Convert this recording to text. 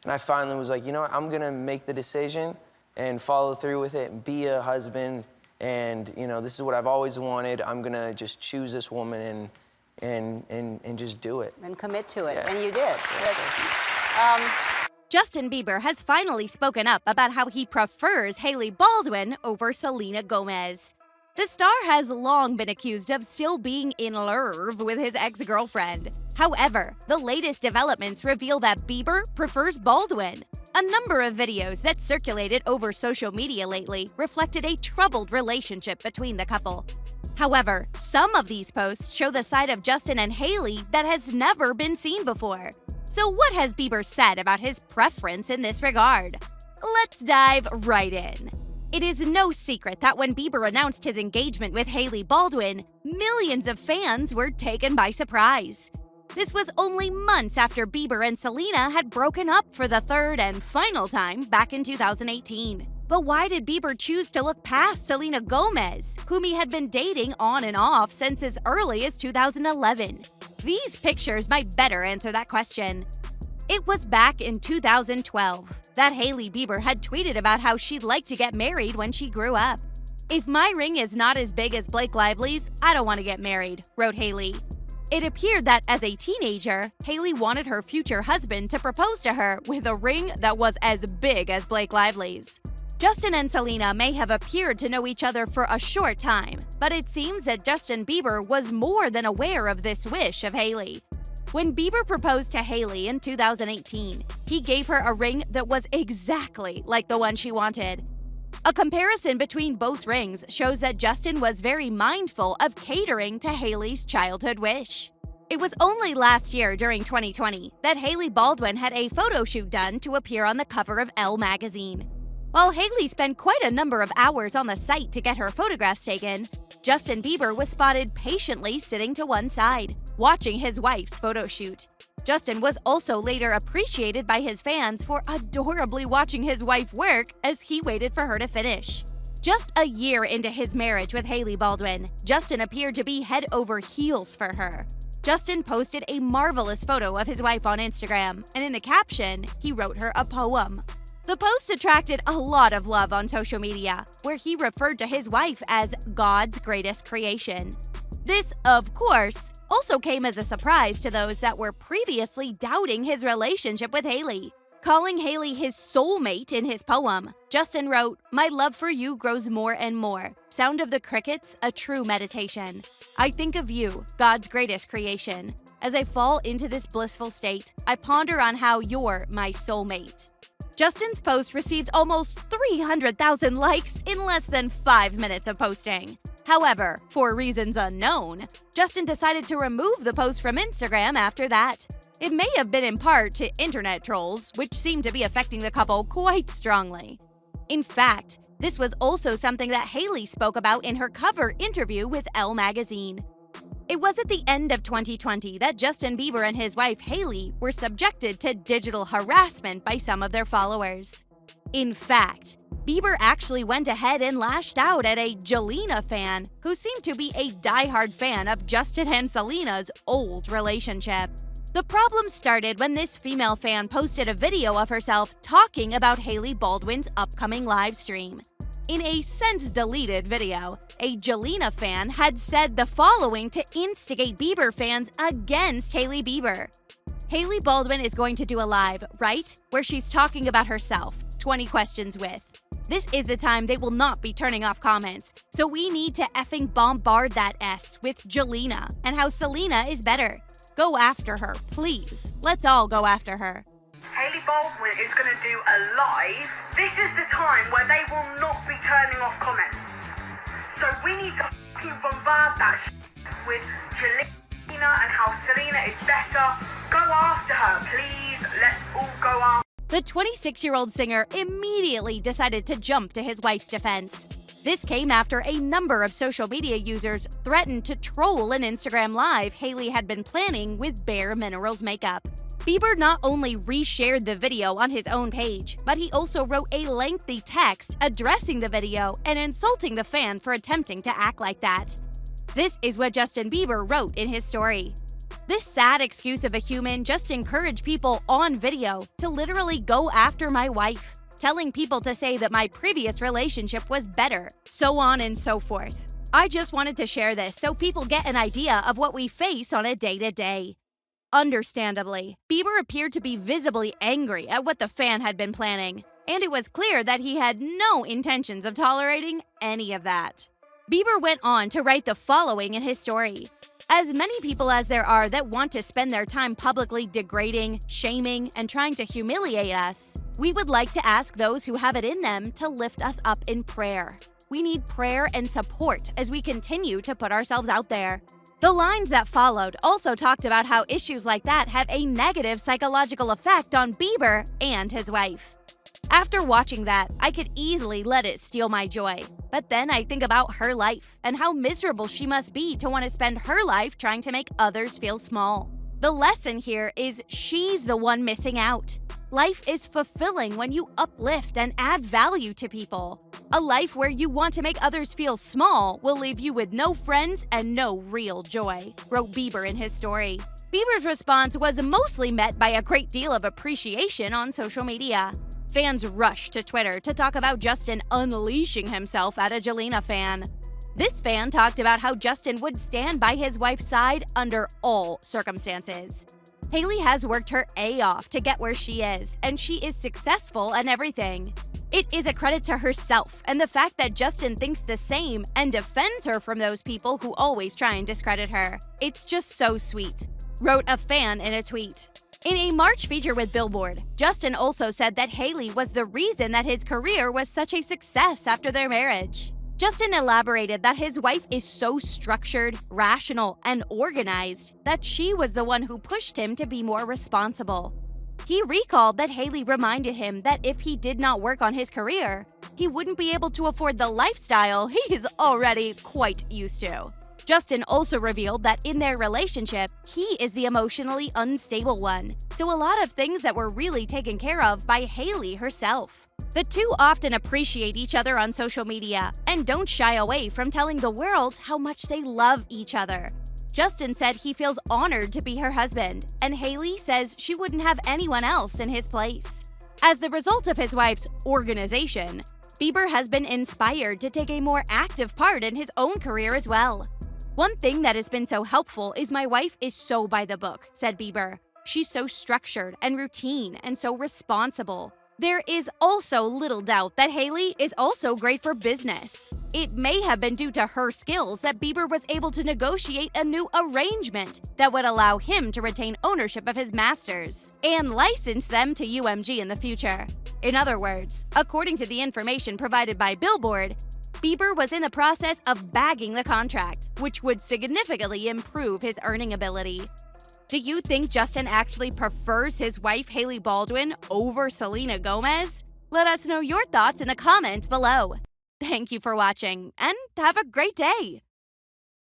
And I finally was like, you know what, I'm gonna make the decision and follow through with it and be a husband. And, you know, this is what I've always wanted. I'm gonna just choose this woman and just do it. And commit to it, Yeah. and you did. Justin Bieber has finally spoken up about how he prefers Hailey Baldwin over Selena Gomez. The star has long been accused of still being in love with his ex-girlfriend. However, the latest developments reveal that Bieber prefers Baldwin. A number of videos that circulated over social media lately reflected a troubled relationship between the couple. However, some of these posts show the side of Justin and Hailey that has never been seen before. So what has Bieber said about his preference in this regard? Let's dive right in. It is no secret that when Bieber announced his engagement with Hailey Baldwin, millions of fans were taken by surprise. This was only months after Bieber and Selena had broken up for the third and final time back in 2018. But why did Bieber choose to look past Selena Gomez, whom he had been dating on and off since as early as 2011? These pictures might better answer that question. It was back in 2012 that Hailey Bieber had tweeted about how she'd like to get married when she grew up. "If my ring is not as big as Blake Lively's, I don't want to get married," wrote Hailey. It appeared that as a teenager, Hailey wanted her future husband to propose to her with a ring that was as big as Blake Lively's. Justin and Selena may have appeared to know each other for a short time, but it seems that Justin Bieber was more than aware of this wish of Hailey. When Bieber proposed to Hailey in 2018, he gave her a ring that was exactly like the one she wanted. A comparison between both rings shows that Justin was very mindful of catering to Hailey's childhood wish. It was only last year during 2020 that Hailey Baldwin had a photo shoot done to appear on the cover of Elle magazine. While Hailey spent quite a number of hours on the site to get her photographs taken, Justin Bieber was spotted patiently sitting to one side, watching his wife's photo shoot. Justin was also later appreciated by his fans for adorably watching his wife work as he waited for her to finish. Just a year into his marriage with Hailey Baldwin, Justin appeared to be head over heels for her. Justin posted a marvelous photo of his wife on Instagram, and in the caption, he wrote her a poem. The post attracted a lot of love on social media, where he referred to his wife as God's greatest creation. This, of course, also came as a surprise to those that were previously doubting his relationship with Hailey. Calling Hailey his soulmate in his poem, Justin wrote, "My love for you grows more and more. Sound of the crickets, a true meditation. I think of you, God's greatest creation. As I fall into this blissful state, I ponder on how you're my soulmate." Justin's post received almost 300,000 likes in less than 5 minutes of posting. However, for reasons unknown, Justin decided to remove the post from Instagram after that. It may have been in part to internet trolls, which seemed to be affecting the couple quite strongly. In fact, this was also something that Hailey spoke about in her cover interview with Elle magazine. It was at the end of 2020 that Justin Bieber and his wife Hailey were subjected to digital harassment by some of their followers. In fact, Bieber actually went ahead and lashed out at a Jelena fan who seemed to be a diehard fan of Justin and Selena's old relationship. The problem started when this female fan posted a video of herself talking about Hailey Baldwin's upcoming live stream. In a since-deleted video, a Jelena fan had said the following to instigate Bieber fans against Hailey Bieber. "Hailey Baldwin is going to do a live, right? Where she's talking about herself, 20 questions with. This is the time they will not be turning off comments, so we need to effing bombard that S with Jelena and how Selena is better. Go after her, please. Let's all go after her." Hailey Baldwin is going to do a live. This is the time where they will not be turning off comments. So we need to fucking bombard that with Jelena and how Selena is better. Go after her, please. Let's all go after. The 26-year-old singer immediately decided to jump to his wife's defense. This came after a number of social media users threatened to troll an Instagram Live Hailey had been planning with Bare Minerals makeup. Bieber not only reshared the video on his own page, but he also wrote a lengthy text addressing the video and insulting the fan for attempting to act like that. This is what Justin Bieber wrote in his story. This sad excuse of a human just encouraged people on video to literally go after my wife, telling people to say that my previous relationship was better, so on and so forth. I just wanted to share this so people get an idea of what we face on a day-to-day. Understandably, Bieber appeared to be visibly angry at what the fan had been planning, and it was clear that he had no intentions of tolerating any of that. Bieber went on to write the following in his story. As many people as there are that want to spend their time publicly degrading, shaming, and trying to humiliate us, we would like to ask those who have it in them to lift us up in prayer. We need prayer and support as we continue to put ourselves out there. The lines that followed also talked about how issues like that have a negative psychological effect on Bieber and his wife. After watching that, I could easily let it steal my joy. But then I think about her life and how miserable she must be to want to spend her life trying to make others feel small. The lesson here is she's the one missing out. Life is fulfilling when you uplift and add value to people. A life where you want to make others feel small will leave you with no friends and no real joy, wrote Bieber in his story. Bieber's response was mostly met by a great deal of appreciation on social media. Fans rushed to Twitter to talk about Justin unleashing himself at a Jelena fan. This fan talked about how Justin would stand by his wife's side under all circumstances. Hailey has worked her A off to get where she is, and she is successful and everything. It is a credit to herself and the fact that Justin thinks the same and defends her from those people who always try and discredit her. It's just so sweet, wrote a fan in a tweet. In a March feature with Billboard, Justin also said that Hailey was the reason that his career was such a success after their marriage. Justin elaborated that his wife is so structured, rational, and organized that she was the one who pushed him to be more responsible. He recalled that Hailey reminded him that if he did not work on his career, he wouldn't be able to afford the lifestyle he is already quite used to. Justin also revealed that in their relationship, he is the emotionally unstable one, so a lot of things that were really taken care of by Hailey herself. The two often appreciate each other on social media and don't shy away from telling the world how much they love each other. Justin said he feels honored to be her husband, and Hailey says she wouldn't have anyone else in his place. As the result of his wife's organization, Bieber has been inspired to take a more active part in his own career as well. One thing that has been so helpful is my wife is so by the book, said Bieber. She's so structured and routine and so responsible. There is also little doubt that Hailey is also great for business. It may have been due to her skills that Bieber was able to negotiate a new arrangement that would allow him to retain ownership of his masters and license them to UMG in the future. In other words, according to the information provided by Billboard, Bieber was in the process of bagging the contract, which would significantly improve his earning ability. Do you think Justin actually prefers his wife Hailey Baldwin over Selena Gomez? Let us know your thoughts in the comments below. Thank you for watching, and have a great day!